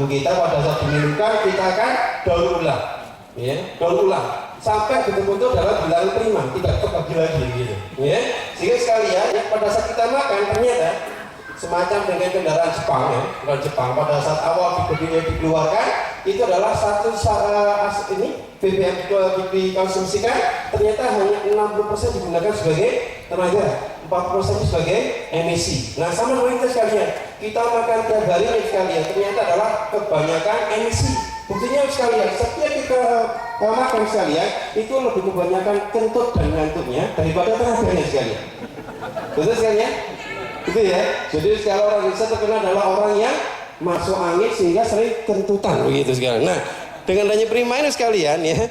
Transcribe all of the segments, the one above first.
tubuh kita pada saat diminumkan kita akan daur ulang, ya, daur ulang sampai betul-betul dalam bilangan prima, tidak terbagi lagi gitu, ya. Sehingga sekalian ya, pada saat kita makan ternyata semacam dengan kendaraan Jepang, ya, kendaraan Jepang pada saat awal dikeluarkan itu adalah satu ini BBM dikonsumsikan ternyata hanya 60% digunakan sebagai tenaga, 40% sebagai emisi. Nah sama dengan kita sekalian, kita makan tiap hari nih sekalian ternyata adalah kebanyakan emisi. Buktinya sekalian, setiap kita makan sekalian itu lebih kebanyakan kentut dan ngantuknya daripada tenaganya sekalian. Betul sekalian? Itu ya. Jadi sekali orang Indonesia terkenal adalah orang yang masuk angin sehingga sering kentutan begitu sekalian. Nah, dengan adanya Prima ini sekalian ya,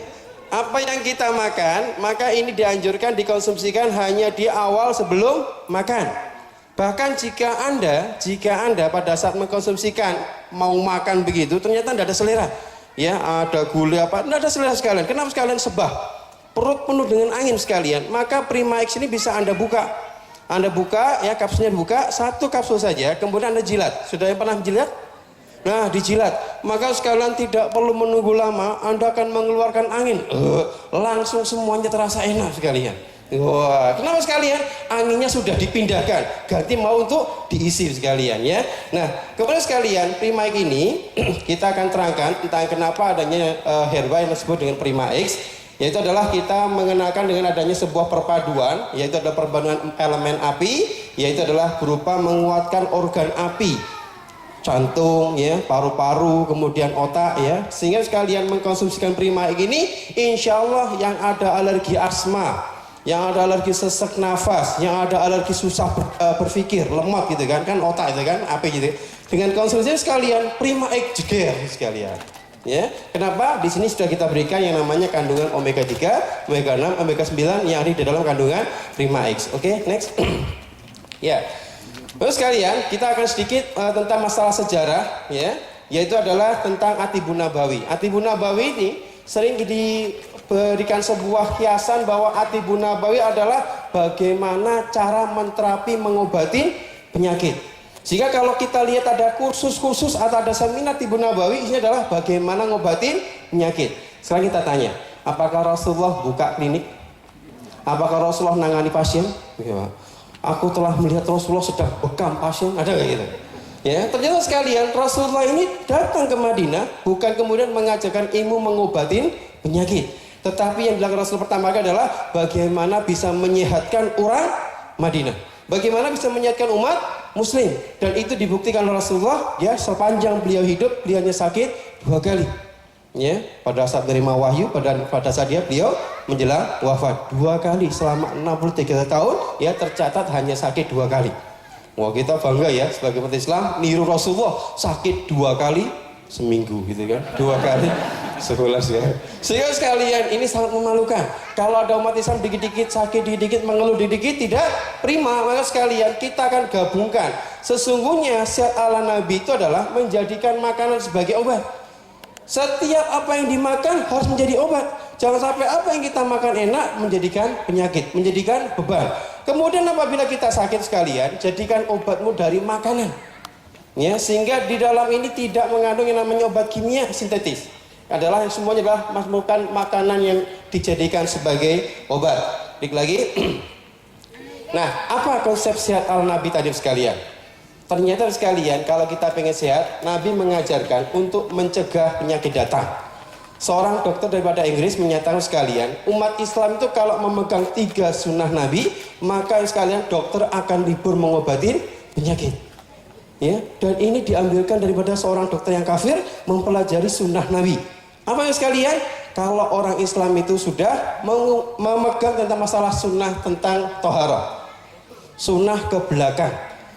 apa yang kita makan, maka ini dianjurkan dikonsumsikan hanya di awal sebelum makan. Bahkan jika Anda pada saat mengkonsumsikan mau makan begitu, ternyata tidak ada selera. Ya, ada gula apa, tidak ada selera sekalian. Kenapa sekalian sebah? Perut penuh dengan angin sekalian. Maka Prima X ini bisa Anda buka. Anda buka, ya kapsulnya dibuka, satu kapsul saja, kemudian Anda jilat. Sudah yang pernah menjilat? Nah, dijilat. Maka sekalian tidak perlu menunggu lama, Anda akan mengeluarkan angin. Langsung semuanya terasa enak sekalian. Wah, kenapa sekalian? Anginnya sudah dipindahkan, ganti mau untuk diisi sekalian ya. Nah, kemudian sekalian, Prima X ini kita akan terangkan tentang kenapa adanya herba yang disebut dengan Prima X. Yaitu adalah kita mengenalkan dengan adanya sebuah perpaduan, yaitu adalah perpaduan elemen api, yaitu adalah berupa menguatkan organ api, jantung, ya, paru-paru, kemudian otak, ya, sehingga sekalian mengkonsumsikan Prima X ini, insya Allah yang ada alergi asma, yang ada alergi sesak nafas, yang ada alergi susah berpikir, lemot gitu kan otak itu kan, api gitu. Dengan konsumsi sekalian Prima X jeger sekalian. Ya, kenapa? Di sini sudah kita berikan yang namanya kandungan omega 3, omega 6, omega 9 yang ada di dalam kandungan Prima X. Oke, next. Ya. Terus sekalian, kita akan sedikit tentang masalah sejarah ya, yaitu adalah tentang Atibun Nabawi. Atibun Nabawi ini sering diberikan sebuah kiasan bahwa Atibun Nabawi adalah bagaimana cara menterapi mengobati penyakit. Jika kalau kita lihat ada kursus-kursus atau ada seminar Atibun Nabawi, ini adalah bagaimana ngobatin penyakit. Sekarang kita tanya, apakah Rasulullah buka klinik? Apakah Rasulullah nangani pasien? Ya. Aku telah melihat Rasulullah sedang bekam pasien, ada nggak gitu? Ya, ternyata sekalian Rasulullah ini datang ke Madinah bukan kemudian mengajarkan ilmu mengobatin penyakit, tetapi yang dilakukan Rasul pertama kali adalah bagaimana bisa menyehatkan orang Madinah, bagaimana bisa menyehatkan umat Muslim, dan itu dibuktikan oleh Rasulullah ya, sepanjang beliau hidup beliau hanya sakit 2 kali ya, pada saat menerima wahyu, pada saat beliau menjelang wafat 2 kali selama 63 tahun ya, tercatat hanya sakit 2 kali. Wah, kita bangga ya sebagai umat Islam niru Rasulullah, sakit 2 kali seminggu gitu kan, 2 kali sebulan ya. Sehingga sekalian ini sangat memalukan. Kalau ada umat Islam dikit-dikit sakit, dikit-dikit mengeluh, dikit-dikit tidak prima, maka sekalian kita akan gabungkan. Sesungguhnya syariat ala Nabi itu adalah menjadikan makanan sebagai obat. Setiap apa yang dimakan harus menjadi obat. Jangan sampai apa yang kita makan enak menjadikan penyakit, menjadikan beban. Kemudian apabila kita sakit sekalian, jadikan obatmu dari makanan. Ya, sehingga di dalam ini tidak mengandung yang namanya obat kimia sintetis. Adalah yang semuanya adalah bukan makanan yang dijadikan sebagai obat. Dikit lagi. Nah, apa konsep sehat al Nabi tadi sekalian? Ternyata sekalian, kalau kita pengen sehat, Nabi mengajarkan untuk mencegah penyakit datang. Seorang dokter daripada Inggris menyatakan sekalian, umat Islam itu kalau memegang 3 sunnah Nabi, maka sekalian dokter akan libur mengobati penyakit. Ya, dan ini diambilkan daripada seorang dokter yang kafir mempelajari sunnah Nabi. Apa yang sekalian? Kalau orang Islam itu sudah memegang tentang masalah sunnah tentang toharoh, sunnah ke belakang,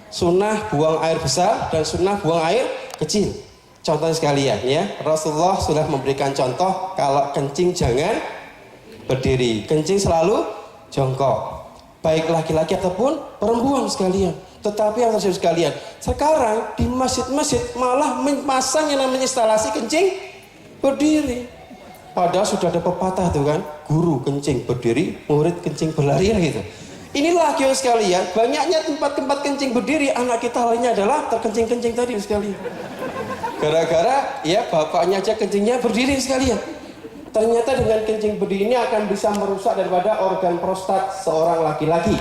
sunnah buang air besar dan sunnah buang air kecil. Contohnya sekalian ya, Rasulullah sudah memberikan contoh kalau kencing jangan berdiri, kencing selalu jongkok, baik laki-laki ataupun perempuan sekalian. Tetapi yang terjadi sekalian, sekarang di masjid-masjid malah memasang yang namanya instalasi kencing berdiri. Padahal sudah ada pepatah tuh kan, guru kencing berdiri, murid kencing berlari gitu. Inilah kios sekalian, banyaknya tempat-tempat kencing berdiri, anak kita lainnya adalah terkencing-kencing tadi sekalian. Gara-gara ya bapaknya aja kencingnya berdiri sekalian. Ternyata dengan kencing berdiri ini akan bisa merusak daripada organ prostat seorang laki-laki.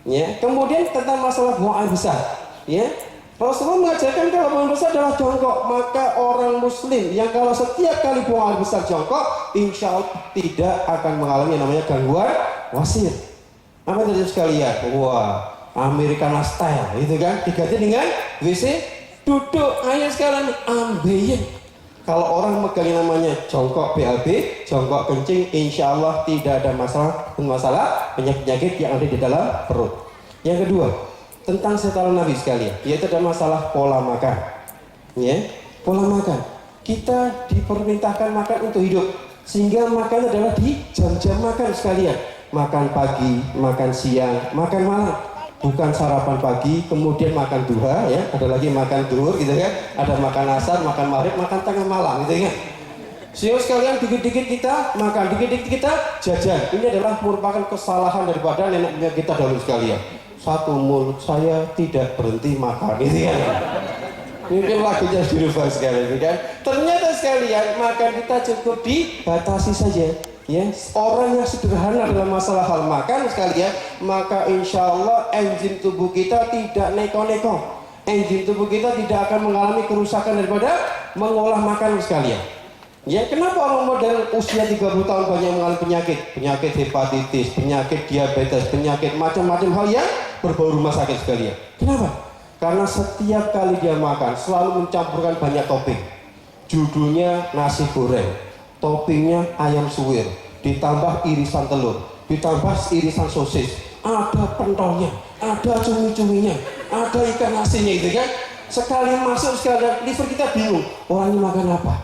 Ya, kemudian tentang masalah buang air besar, ya. Rasulullah mengajarkan kalau buang air besar adalah jongkok, maka orang muslim yang kalau setiap kali buang air besar jongkok, insya Allah tidak akan mengalami yang namanya gangguan wasir. Apa yang terjadi sekalian? Wah, American style, itu kan diganti dengan WC duduk. Ayo sekarang ambeien. Kalau orang megang yang namanya jongkok BAB, jongkok kencing, insya Allah tidak ada masalah penyakit-penyakit yang ada di dalam perut. Yang kedua, tentang setelan Nabi sekalian, yaitu ada masalah pola makan. Ya, pola makan. Kita diperintahkan makan untuk hidup, sehingga makan adalah di jam-jam makan sekalian. Makan pagi, makan siang, makan malam. Bukan sarapan pagi, kemudian makan duha, ya, ada lagi makan duhur, gitu kan, ada makan asar, makan maghrib, makan tengah malam, gitu kan. Sehingga sekalian dikit-dikit kita makan, dikit-dikit kita jajan. Ini adalah merupakan kesalahan daripada nenek moyang kita dahulu sekalian. Satu, mulut saya tidak berhenti makan, gitu kan. Mungkin lagunya dirubah sekali, gitu kan. Ternyata sekalian makan kita cukup dibatasi saja. Ya, orang yang sederhana dalam masalah hal makan sekalian, maka insya Allah enzim tubuh kita tidak neko-neko. Enzim tubuh kita tidak akan mengalami kerusakan daripada mengolah makanan sekalian. Ya, kenapa orang modern usia 30 tahun banyak mengalami penyakit hepatitis, penyakit diabetes, penyakit macam-macam hal yang berbau rumah sakit sekalian. Kenapa? Karena setiap kali dia makan selalu mencampurkan banyak topping. Judulnya nasi goreng, toppingnya ayam suwir, ditambah irisan telur, ditambah irisan sosis, ada pentolnya, ada cumi-cuminya, ada ikan asinnya, gitu kan. Sekali masuk sekalian liver kita bingung, orang ini makan apa?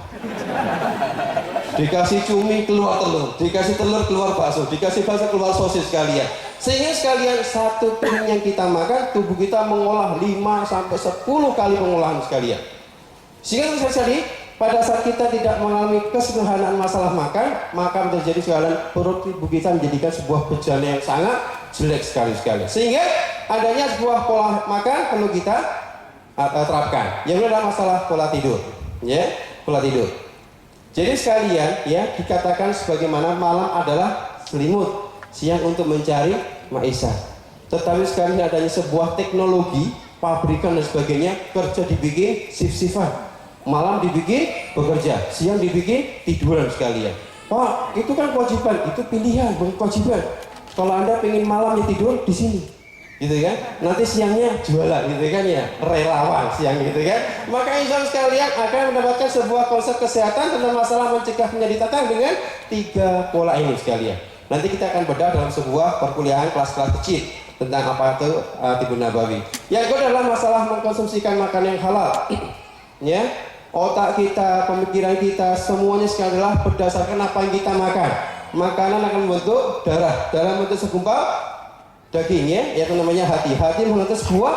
Dikasih cumi keluar telur, dikasih telur keluar bakso, dikasih bakso keluar sosis sekalian. Sehingga sekalian satu piring yang kita makan, tubuh kita mengolah 5-10 kali pengolahan sekalian. Sehingga terjadi pada saat kita tidak mengalami kesederhanaan masalah makan, maka terjadi sekalian perut tubuh kita menjadikan sebuah bejana yang sangat jelek sekali. Sehingga adanya sebuah pola makan perlu kita terapkan. Yang kedua adalah masalah pola tidur, ya, pola tidur. Jadi sekalian, ya, dikatakan sebagaimana malam adalah selimut, siang untuk mencari maisha. Tetapi sekalian adanya sebuah teknologi, pabrikan dan sebagainya, kerja dibikin shift-shiftan. Malam dibikin bekerja, siang dibikin tiduran sekalian. Pak, itu kan kewajiban, itu pilihan, bukan kewajiban. Kalau Anda pengen malamnya tidur di sini, gitu kan? Nanti siangnya jualan, gitu kan ya, relawan siang, gitu kan? Maka insya Allah sekalian akan mendapatkan sebuah konsep kesehatan tentang masalah mencegah penyakit datang dengan 3 pola ini sekalian. Nanti kita akan bedah dalam sebuah perkuliahan kelas-kelas kecil tentang apa itu Tibun Nabawi. Yang kedua adalah masalah mengkonsumsikan makanan yang halal. Ya, otak kita, pemikiran kita, semuanya sekali adalah berdasarkan apa yang kita makan. Makanan akan membentuk darah, darah membentuk segumpal daging, ya, yaitu namanya hati. Hati membentuk sebuah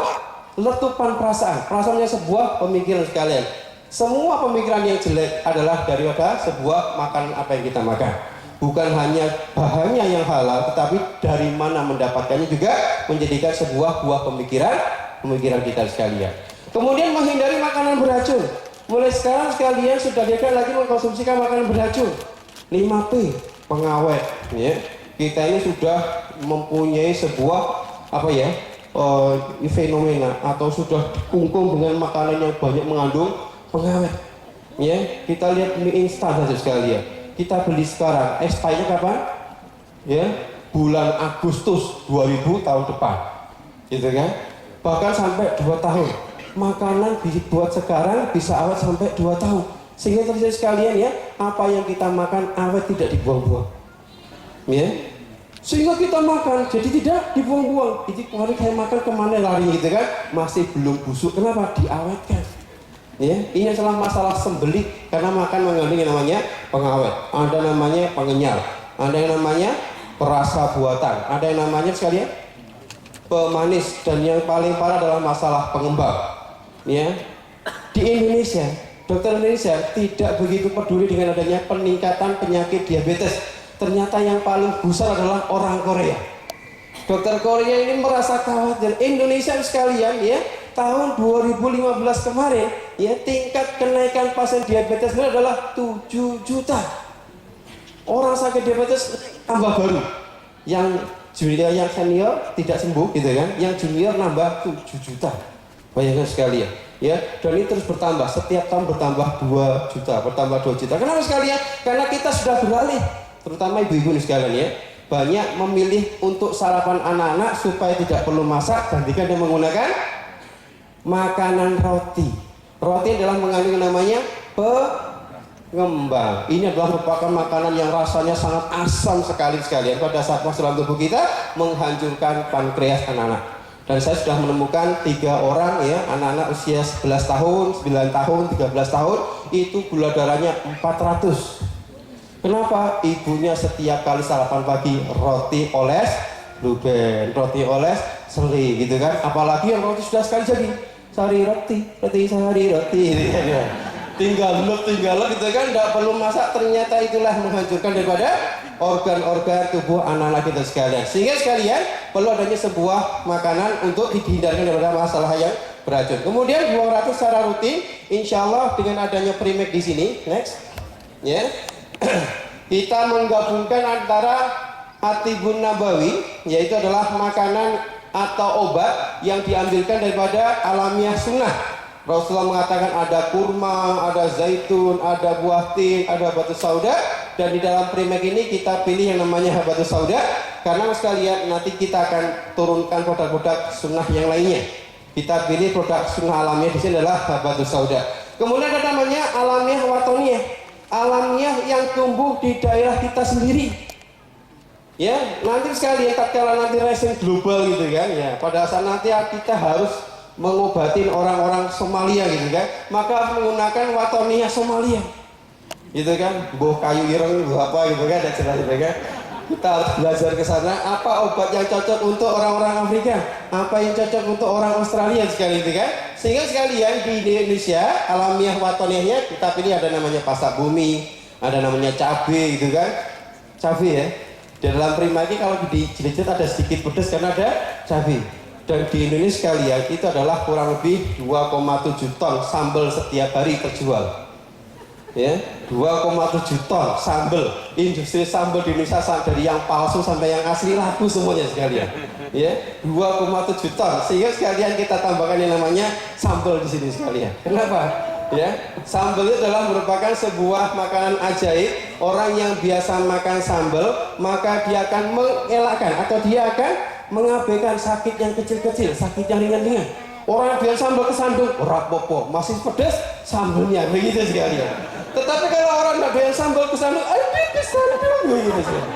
letupan perasaan, perasaannya sebuah pemikiran sekalian. Semua pemikiran yang jelek adalah daripada sebuah makanan apa yang kita makan. Bukan hanya bahannya yang halal, tetapi dari mana mendapatkannya juga menjadikan sebuah buah pemikiran kita sekalian. Kemudian menghindari makanan beracun. Mulai sekarang sekalian sudah tidak lagi mengkonsumsikan makanan beracun. 5P, pengawet, ya. Kita ini sudah mempunyai sebuah fenomena atau sudah dikungkung dengan makanan yang banyak mengandung pengawet. Ya, kita lihat mie instan saja sekalian. Kita beli sekarang, expiry kapan? Ya, bulan Agustus 2000 tahun depan. Gitu kan? Bahkan sampai 2 tahun. Makanan dibuat sekarang bisa awet sampai 2 tahun. Sehingga terjadi sekalian, ya, apa yang kita makan awet tidak dibuang-buang. Ya. Sehingga kita makan jadi tidak dibuang-buang. Itu kemarin saya makan kemana lari, gitu kan? Masih belum busuk. Kenapa? Diawetkan. Ya, ini adalah masalah sembelit karena makan mengandung yang namanya pengawet, ada namanya pengenyal, ada yang namanya perasa buatan, ada yang namanya sekalian pemanis, dan yang paling parah adalah masalah pengembang. Ya, di Indonesia, dokter Indonesia tidak begitu peduli dengan adanya peningkatan penyakit diabetes. Ternyata yang paling besar adalah orang Korea. Dokter Korea ini merasa khawatir. Indonesia sekalian, ya, tahun 2015 kemarin ya, tingkat kenaikan pasien diabetes adalah 7 juta. Orang sakit diabetes tambah baru. Yang junior, yang senior tidak sembuh gitu kan, yang junior nambah 7 juta. Bayangkan sekalian ya, dan ini terus bertambah, setiap tahun bertambah 2 juta, bertambah 2 juta. Kenapa sekalian? Karena kita sudah beralih, terutama ibu-ibu nih sekalian ya, banyak memilih untuk sarapan anak-anak supaya tidak perlu masak, gantikan dengan menggunakan makanan roti. Roti adalah mengandung namanya pengembang. Ini adalah merupakan makanan yang rasanya sangat asam sekali sekalian. Pada saat masuk dalam tubuh kita menghancurkan pankreas anak-anak. Dan saya sudah menemukan 3 orang ya, anak-anak usia 11 tahun, 9 tahun, 13 tahun, itu gula darahnya 400. Kenapa? Ibunya setiap kali sarapan pagi roti oles luben, roti oles seli gitu kan. Apalagi yang roti sudah sekali jadi sehari roti sehari roti gitu kan ya. Tinggal lep gitu kan, tidak perlu masak. Ternyata itulah menghancurkan daripada organ-organ tubuh anak-anak kita sekalian. Sehingga sekalian perlu adanya sebuah makanan untuk dihindarkan daripada masalah yang beracun. Kemudian buang ratu secara rutin, insya Allah dengan adanya Primek di sini, next, ya, kita menggabungkan antara Atibun Nabawi, yaitu adalah makanan atau obat yang diambilkan daripada alamiah sunnah. Rasulullah mengatakan ada kurma, ada zaitun, ada buah tin, ada batu sauda, dan di dalam Primek ini kita pilih yang namanya habatus sauda, karena sekalian nanti kita akan turunkan produk-produk sunnah yang lainnya. Kita pilih produk sunnah alamiah di sini adalah habatus sauda. Kemudian ada namanya alamiah watoniyah, alamiah yang tumbuh di daerah kita sendiri. Ya, nanti sekalian tatkala nanti rising global gitu kan, ya pada saat nanti kita harus mengobatin orang-orang Somalia gitu kan, maka menggunakan watoniyah Somalia gitu kan, buah kayu ireng, buah apa gitu kan, ada jelas gitu kan. Kita harus belajar ke sana, apa obat yang cocok untuk orang-orang Afrika, apa yang cocok untuk orang Australia sekali gitu kan. Sehingga sekalian di Indonesia alamiah watoniyahnya kita pilih ada namanya pasak bumi, ada namanya cabai gitu kan, cabai ya. Di dalam Primaki kalau dijilid ada sedikit pedas karena ada cabai. Dan di Indonesia sekalian itu adalah kurang lebih 2,7 ton sambal setiap hari terjual. Ya, 2,7 ton sambal. Industri sambal di Indonesia dari yang palsu sampai yang asli laku semuanya sekalian. Ya, 2,7 ton. Sehingga sekalian kita tambahkan yang namanya sambal di sini sekalian. Kenapa? Ya, sambal itu adalah merupakan sebuah makanan ajaib. Orang yang biasa makan sambal, maka dia akan mengelakkan atau dia akan mengabaikan sakit yang kecil-kecil, sakit yang ringan-ringan. Orang yang biasa sambal kesandung, rapopo, masih pedas sambalnya, begitu sekalian. Tetapi kalau orang tidak biasa sambal kesandung, ayo kesandung, begitu sekalian.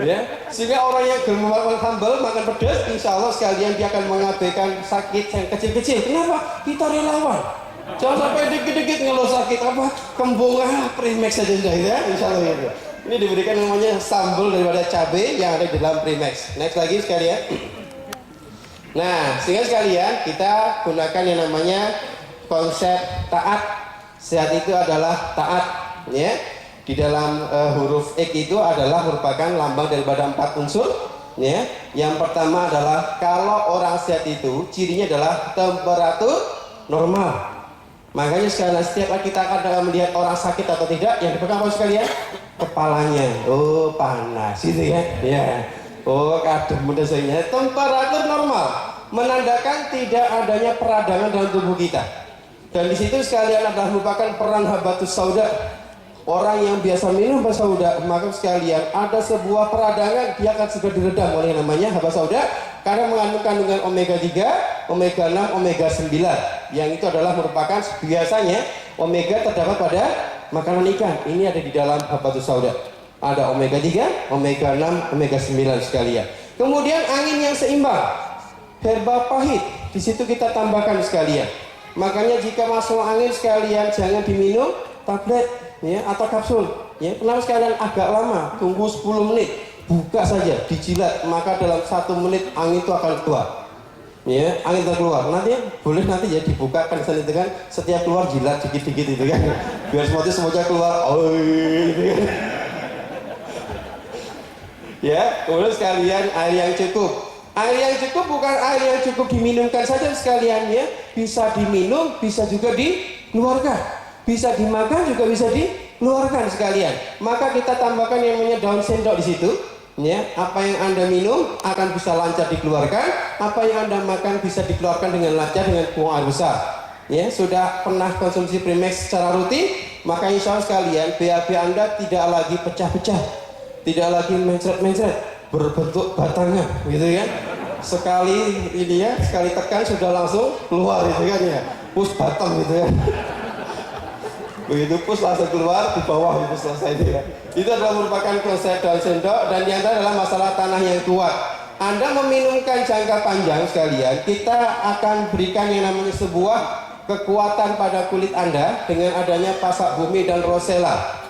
Ya, sehingga orang yang makan sambal, makan pedas, insya Allah sekalian dia akan mengabaikan sakit yang kecil-kecil. Kenapa? Kita relawan. Jangan sampai dikit-dikit ngeluh sakit apa, kembung Primek saja sudah ya, insya Allah gitu. Ini diberikan namanya sambal daripada cabai yang ada di dalam Primex. Next lagi sekalian. Nah, sehingga sekalian kita gunakan yang namanya konsep taat. Sehat itu adalah taat, ya. Di dalam huruf X itu adalah merupakan lambang daripada 4 unsur, ya. Yang pertama adalah kalau orang sehat itu cirinya adalah temperatur normal. Makanya sekalian setiap kita akan melihat orang sakit atau tidak, yang dipegang apa sekalian? Kepalanya, oh panas gitu ya, ya, oh kadang mendesanya. Temperatur normal menandakan tidak adanya peradangan dalam tubuh kita. Dan di situ sekalian adalah merupakan peran habatus sauda. Orang yang biasa minum habatus sauda, maka sekalian ada sebuah peradangan dia akan segera diredam oleh yang namanya habatus sauda, karena mengandung kandungan omega 3, omega 6, omega 9, yang itu adalah merupakan biasanya omega terdapat pada makanan ikan. Ini ada di dalam habatus sauda. Ada omega 3, omega 6, omega 9 sekalian. Kemudian angin yang seimbang, herba pahit, di situ kita tambahkan sekalian. Makanya jika masuk angin sekalian jangan diminum tablet ya atau kapsul. Ya, kenapa sekalian agak lama, tunggu 10 menit, buka saja, dijilat, maka dalam 1 menit angin itu akan keluar. Ya, angin terkeluar. Nanti boleh nanti ya dibukakan itu kan, setiap keluar jilat dikit-dikit itu kan. Biar semuanya keluar. Oh, gitu kan. Ya, kemudian sekalian air yang cukup. Air yang cukup bukan air yang cukup diminumkan saja sekalian ya, bisa diminum, bisa juga dikeluarkan, bisa dimakan juga bisa dikeluarkan sekalian. Maka kita tambahkan yang namanya daun sendok di situ. Ya, apa yang Anda minum akan bisa lancar dikeluarkan, apa yang Anda makan bisa dikeluarkan dengan lancar dengan buang air besar. Ya, sudah pernah konsumsi Primex secara rutin, maka insya Allah sekalian BAB Anda tidak lagi pecah-pecah, tidak lagi mencret-mencret, berbentuk batangan, gitu kan? Sekali ini ya, sekali tekan sudah langsung keluar, gitu kan ya, push bottom gitu ya. Begitu push langsung keluar di bawah itu selesai itu ya. Itu adalah merupakan konsep daun sendok, dan yang terakhir adalah masalah tanah yang kuat. Anda meminumkan jangka panjang sekalian, kita akan berikan yang namanya sebuah kekuatan pada kulit Anda dengan adanya pasak bumi dan rosella.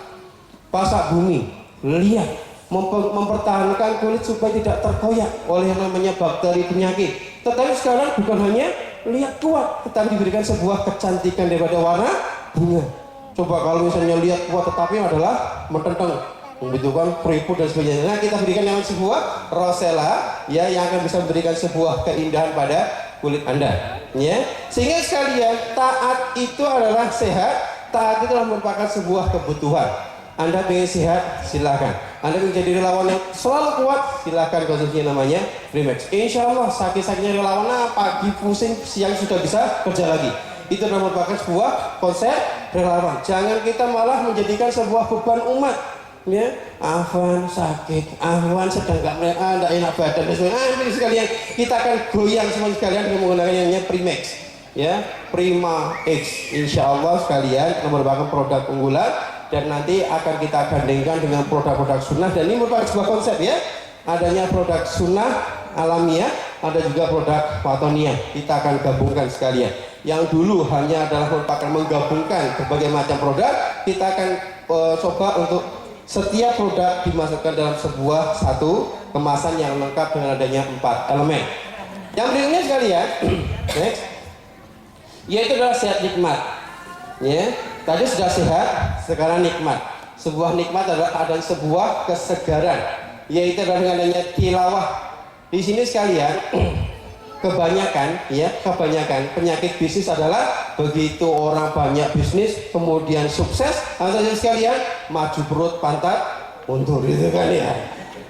Pasak bumi, lihat, mempertahankan kulit supaya tidak terkoyak oleh yang namanya bakteri penyakit. Tetapi sekarang bukan hanya lihat kuat, tetapi diberikan sebuah kecantikan daripada warna bunga. Coba kalau misalnya lihat kuat tetapi adalah mententeng, membutuhkan keriput dan sebagainya. Nah, kita berikan yang sebuah rosella ya, yang akan bisa memberikan sebuah keindahan pada kulit Anda ya. Sehingga sekalian, taat itu adalah sehat, taat itu adalah merupakan sebuah kebutuhan. Anda ingin sehat, silakan. Anda ingin jadi relawan yang selalu kuat, silakan konsumsi yang namanya Primex. Insya Allah sakit-sakitnya relawan, pagi pusing, siang sudah bisa kerja lagi. Itu adalah merupakan sebuah konsep relawan. Jangan kita malah menjadikan sebuah beban umat ya. Afwan sakit, Afwan sedang nggak enak badan dan sebagainya. Ini sekalian kita akan goyang semua sekalian dengan menggunakan yang namanya Primex ya, Prima X. Insya Allah sekalian merupakan produk unggulan, dan nanti akan kita gandengkan dengan produk-produk sunnah. Dan ini merupakan sebuah konsep ya, adanya produk sunnah alamiah, ada juga produk Patonia. Kita akan gabungkan sekalian. Yang dulu hanya adalah merupakan menggabungkan berbagai macam produk, kita akan coba untuk setiap produk dimasukkan dalam sebuah satu kemasan yang lengkap dengan adanya 4 elemen. Yang berikutnya sekalian, next, yaitu adalah sehat nikmat. Ya, tadi sudah sehat, sekarang nikmat. Sebuah nikmat adalah ada sebuah kesegaran, yaitu adalah dengan adanya tilawah. Di sini sekalian, kebanyakan penyakit bisnis adalah begitu orang banyak bisnis kemudian sukses, atau sekalian maju perut pantat mundur, gitu kan ya.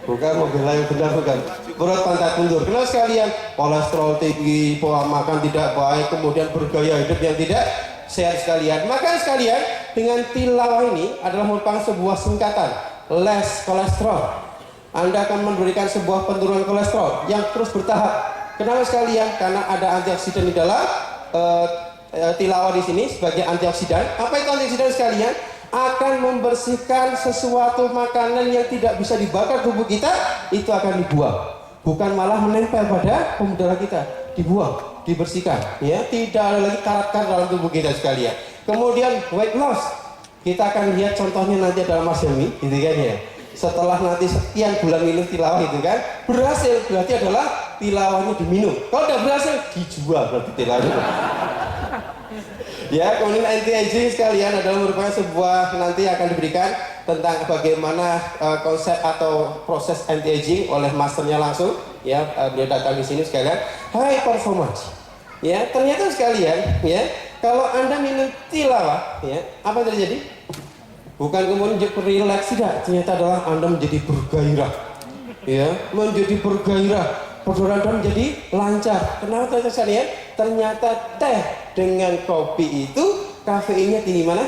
Bukan mobil yang benar, bukan perut pantat mundur. Kenapa sekalian? Kolesterol tinggi, pola makan tidak baik, kemudian bergaya hidup yang tidak sehat sekalian. Maka sekalian, dengan tilawah ini adalah merupakan sebuah singkatan less kolesterol. Anda akan memberikan sebuah penurunan kolesterol yang terus bertahap. Kenapa sekalian? Karena ada antioksidan di dalam tilawah di sini sebagai antioksidan. Apa itu antioksidan sekalian? Akan membersihkan sesuatu makanan yang tidak bisa dibakar tubuh kita, itu akan dibuang. Bukan malah menempel pada pembuluh darah kita, dibuang, dibersihkan. Ya, tidak ada lagi karat-karat dalam tubuh kita sekalian. Kemudian weight loss, kita akan lihat contohnya nanti dalam Mas Helmi, gitu kan ya. Setelah nanti sekian bulan minum tilawah itu kan berhasil, berarti adalah tilawahnya diminum. Kalau tidak berhasil, dijual berarti tilawahnya. Ya, kemudian anti-aging sekalian adalah merupakan sebuah, nanti akan diberikan tentang bagaimana konsep atau proses anti-aging oleh masternya langsung. Ya, beliau datang di sini sekalian. High performance. Ya, ternyata sekalian, ya, kalau Anda minum tilawah, ya, apa yang terjadi? Bukan kemudian relax, tidak, ternyata adalah Anda menjadi bergairah, ya, menjadi bergairah, perjalanan Anda menjadi lancar. Kenapa ternyata sekalian? Ternyata teh dengan kopi itu kafeinnya tinggi mana?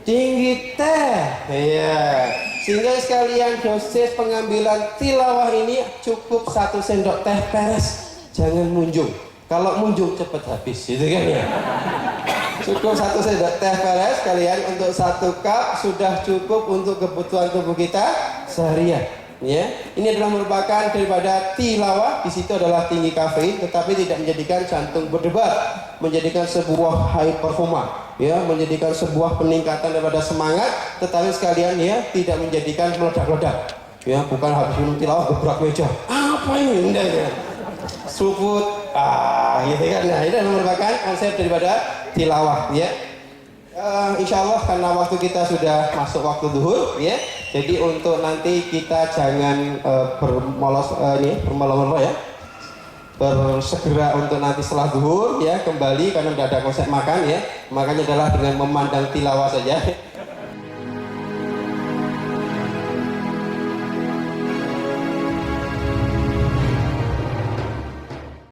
Tinggi teh, ya. Sehingga sekalian dosis pengambilan tilawah ini cukup 1 sendok teh beres, jangan munjung. Kalau munjung cepat habis, gitu kan ya. Cukup 1 sendok teh beres kalian untuk 1 cup sudah cukup untuk kebutuhan tubuh kita seharian. Ya, ini adalah merupakan daripada tilawah. Di situ adalah tinggi kafein, tetapi tidak menjadikan jantung berdebar, menjadikan sebuah high performa, ya, menjadikan sebuah peningkatan daripada semangat, tetapi sekalian ya tidak menjadikan meledak-ledak. Ya, bukan habis minum tilawah gebrak meja. Apa ini? Enggak ya. Suput, gitu kan. Nah, ini adalah merupakan konsep daripada tilawah, ya. Insya Allah karena waktu kita sudah masuk waktu duhur, ya, Jadi untuk nanti kita jangan bermolong-molong ya, bersegera untuk nanti setelah zuhur ya kembali karena tidak ada konsep makan ya. Makanya adalah dengan memandang tilawah saja.